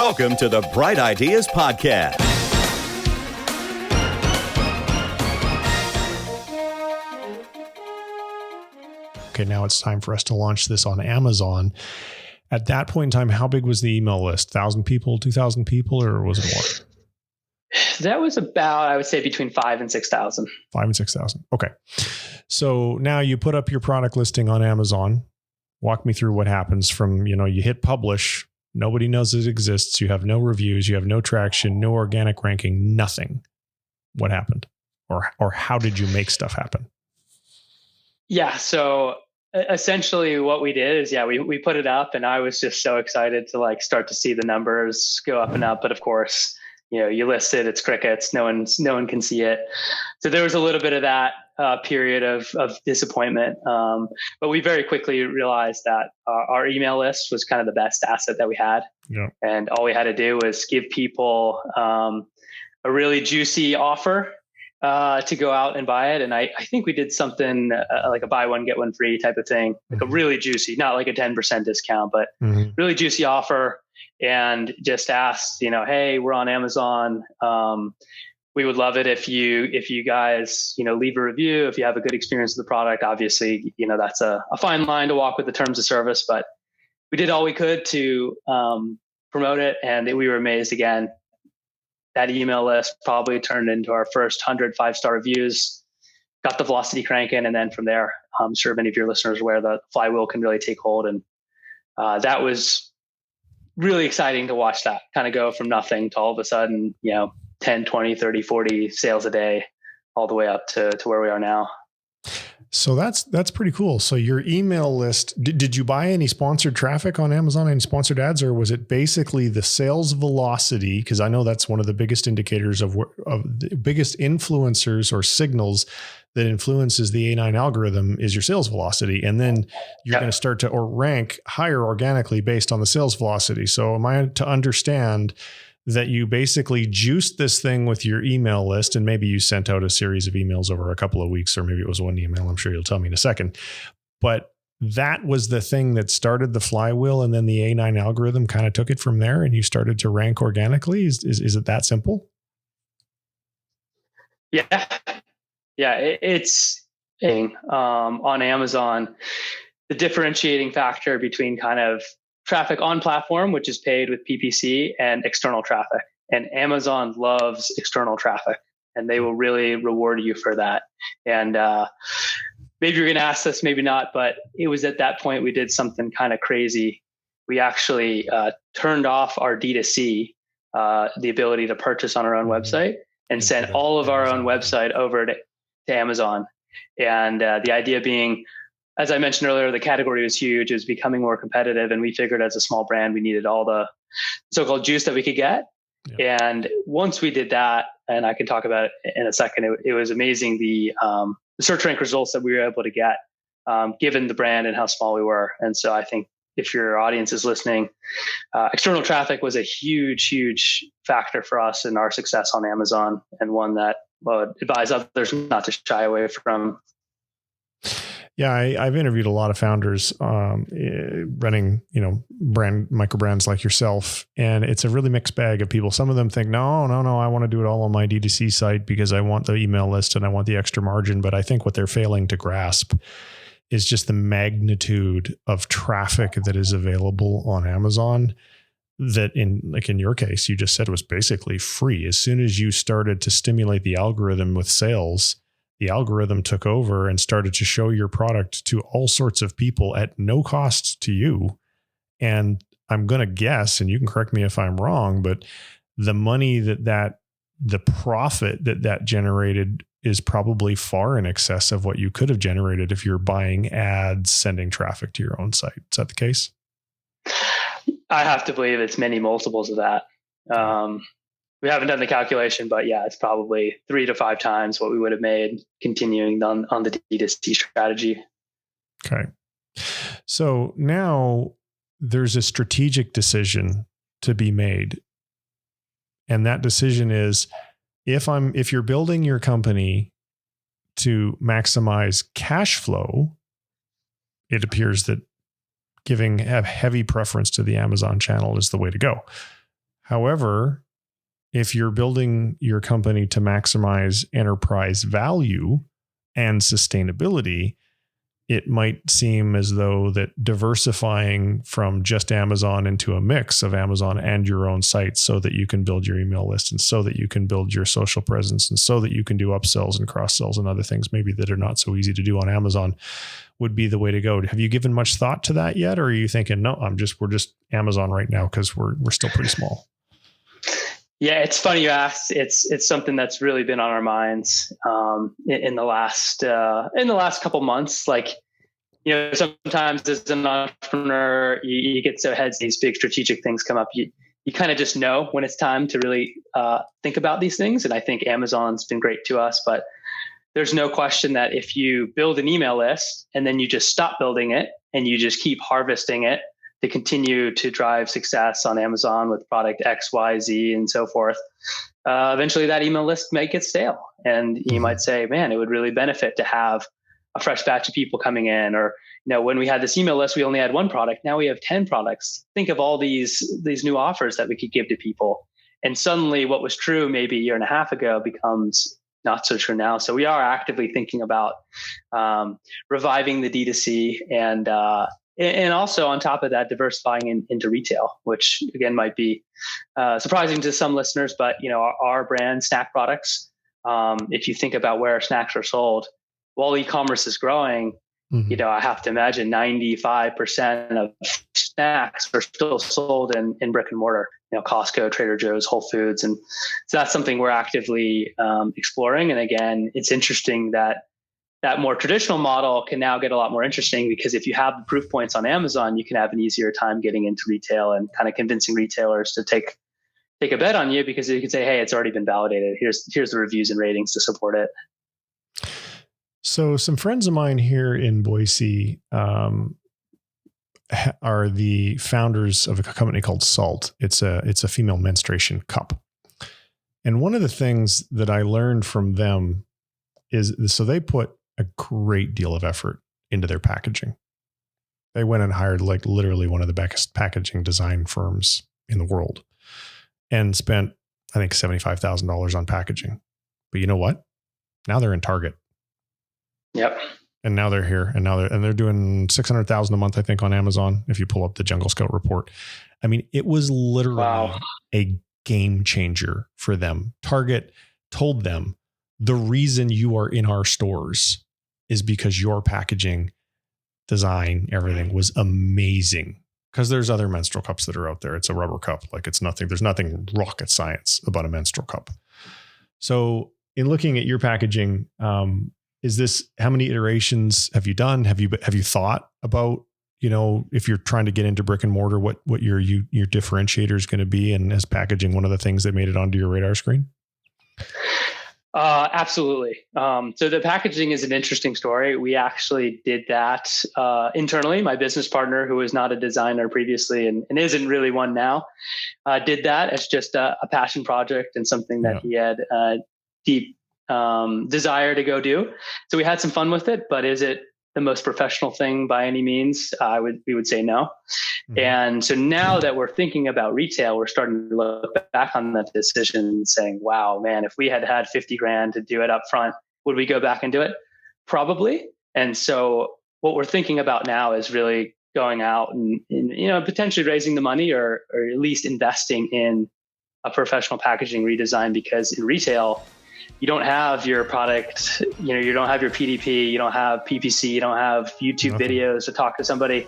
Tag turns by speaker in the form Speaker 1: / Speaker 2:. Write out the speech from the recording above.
Speaker 1: Welcome to the Bright Ideas Podcast.
Speaker 2: Okay, now it's time for us to launch this on Amazon. At that point in time, how big was the email list? 1,000 people, 2,000 people, or was it more?
Speaker 3: That was about, I would say, between 5,000 and 6,000.
Speaker 2: 5,000 and 6,000. Okay. So now you put up your product listing on Amazon. Walk me through what happens from, you hit publish. Nobody knows it exists. You have no reviews. You have no traction, no organic ranking, nothing. What happened? Or how did you make stuff happen?
Speaker 3: Yeah. So essentially what we did is, we put it up, and I was just so excited to start to see the numbers go up and up. But of course, you list it, it's crickets. No one can see it. So there was a little bit of that period of disappointment. But we very quickly realized that our email list was kind of the best asset that we had. Yeah. And all we had to do was give people a really juicy offer to go out and buy it. And I think we did something like a buy one, get one free type of thing, like a really juicy, not like a 10% discount, but really juicy offer. And just asked, hey, we're on Amazon. We would love it if you guys, leave a review, if you have a good experience with the product. Obviously, that's a fine line to walk with the terms of service, but we did all we could to promote it. And we were amazed again. That email list probably turned into our first 100 5-star reviews, got the velocity cranking. And then from there, I'm sure many of your listeners are aware the flywheel can really take hold. And that was really exciting to watch that kind of go from nothing to all of a sudden, 10, 20, 30, 40 sales a day, all the way up to where we are now.
Speaker 2: So that's pretty cool. So your email list, did you buy any sponsored traffic on Amazon, any sponsored ads, or was it basically the sales velocity? Because I know that's one of the biggest indicators of the biggest influencers or signals that influences the A9 algorithm is your sales velocity. And then you're going to start to rank higher organically based on the sales velocity. So am I to understand that you basically juiced this thing with your email list, and maybe you sent out a series of emails over a couple of weeks, or maybe it was one email. I'm sure you'll tell me in a second. But that was the thing that started the flywheel, and then the A9 algorithm kind of took it from there, and you started to rank organically. Is it that simple?
Speaker 3: Yeah. It's on Amazon. The differentiating factor between kind of traffic on platform, which is paid with PPC, and external traffic. And Amazon loves external traffic, and they will really reward you for that. And maybe you're going to ask this, maybe not, but it was at that point we did something kind of crazy. We actually turned off our D2C, the ability to purchase on our own website, and sent all of our own website over to Amazon. And the idea being, as I mentioned earlier, the category was huge. It was becoming more competitive. And we figured as a small brand, we needed all the so-called juice that we could get. Yeah. And once we did that, and I can talk about it in a second, it was amazing the search rank results that we were able to get, given the brand and how small we were. And so I think if your audience is listening, external traffic was a huge, huge factor for us in our success on Amazon, and one that I would advise others not to shy away from.
Speaker 2: Yeah, I've interviewed a lot of founders running, micro brands like yourself, and it's a really mixed bag of people. Some of them think, no, I want to do it all on my D2C site because I want the email list and I want the extra margin. But I think what they're failing to grasp is just the magnitude of traffic that is available on Amazon. That in your case, you just said was basically free. As soon as you started to stimulate the algorithm with sales, the algorithm took over and started to show your product to all sorts of people at no cost to you. And I'm going to guess, and you can correct me if I'm wrong, but the money the profit that generated is probably far in excess of what you could have generated if you're buying ads, sending traffic to your own site. Is that the case?
Speaker 3: I have to believe it's many multiples of that. We haven't done the calculation, but yeah, it's probably 3 to 5 times what we would have made continuing on the D2C strategy.
Speaker 2: Okay. So now there's a strategic decision to be made. And that decision is, if you're building your company to maximize cash flow, it appears that giving a heavy preference to the Amazon channel is the way to go. However, if you're building your company to maximize enterprise value and sustainability, it might seem as though that diversifying from just Amazon into a mix of Amazon and your own site so that you can build your email list and so that you can build your social presence and so that you can do upsells and cross sells and other things maybe that are not so easy to do on Amazon would be the way to go. Have you given much thought to that yet? Or are you thinking, no, we're just Amazon right now because we're still pretty small?
Speaker 3: Yeah, it's funny you asked. It's something that's really been on our minds in the last couple months. Like, sometimes as an entrepreneur, you get so ahead, these big strategic things come up. You kind of just know when it's time to really think about these things. And I think Amazon's been great to us, but there's no question that if you build an email list and then you just stop building it and you just keep harvesting it to continue to drive success on Amazon with product X, Y, Z, and so forth, eventually that email list might get stale. And you might say, man, it would really benefit to have a fresh batch of people coming in. Or, when we had this email list, we only had one product. Now we have 10 products. Think of all these new offers that we could give to people. And suddenly what was true maybe a year and a half ago becomes not so true now. So we are actively thinking about reviving the D2C and also on top of that, diversifying into retail, which again might be surprising to some listeners. But our brand snack products, if you think about where snacks are sold, while e-commerce is growing, I have to imagine 95% of snacks are still sold in brick and mortar. Costco, Trader Joe's, Whole Foods, and so that's something we're actively exploring. And again, it's interesting that more traditional model can now get a lot more interesting, because if you have the proof points on Amazon, you can have an easier time getting into retail and kind of convincing retailers to take a bet on you, because you can say, hey, it's already been validated. Here's the reviews and ratings to support it.
Speaker 2: So some friends of mine here in Boise are the founders of a company called Salt. It's a female menstruation cup. And one of the things that I learned from them is, so they put a great deal of effort into their packaging. They went and hired like literally one of the best packaging design firms in the world and spent, I think, $75,000 on packaging. But you know what? Now they're in Target.
Speaker 3: Yep.
Speaker 2: And now they're here, and they're doing $600,000 a month, I think, on Amazon. If you pull up the Jungle Scout report, I mean, it was literally a game changer for them. Target told them, the reason you are in our stores is because your packaging design, everything was amazing. Because there's other menstrual cups that are out there. It's a rubber cup. Like there's nothing rocket science about a menstrual cup. So in looking at your packaging, how many iterations have you done? Have you thought about, if you're trying to get into brick and mortar, what your differentiator is going to be? And is packaging one of the things that made it onto your radar screen?
Speaker 3: Absolutely. So the packaging is an interesting story. We actually did that internally. My business partner, who was not a designer previously and isn't really one now, did that as just a passion project and something that he had deep desire to go do. So we had some fun with it, but is it the most professional thing by any means? We would say no. Mm-hmm. And so now that we're thinking about retail, we're starting to look back on that decision and saying, wow, man, if we had $50,000 to do it up front, would we go back and do it? Probably. And so what we're thinking about now is really going out and potentially raising the money or at least investing in a professional packaging redesign, because in retail, you don't have your product, you don't have your PDP, you don't have PPC, you don't have YouTube videos to talk to somebody.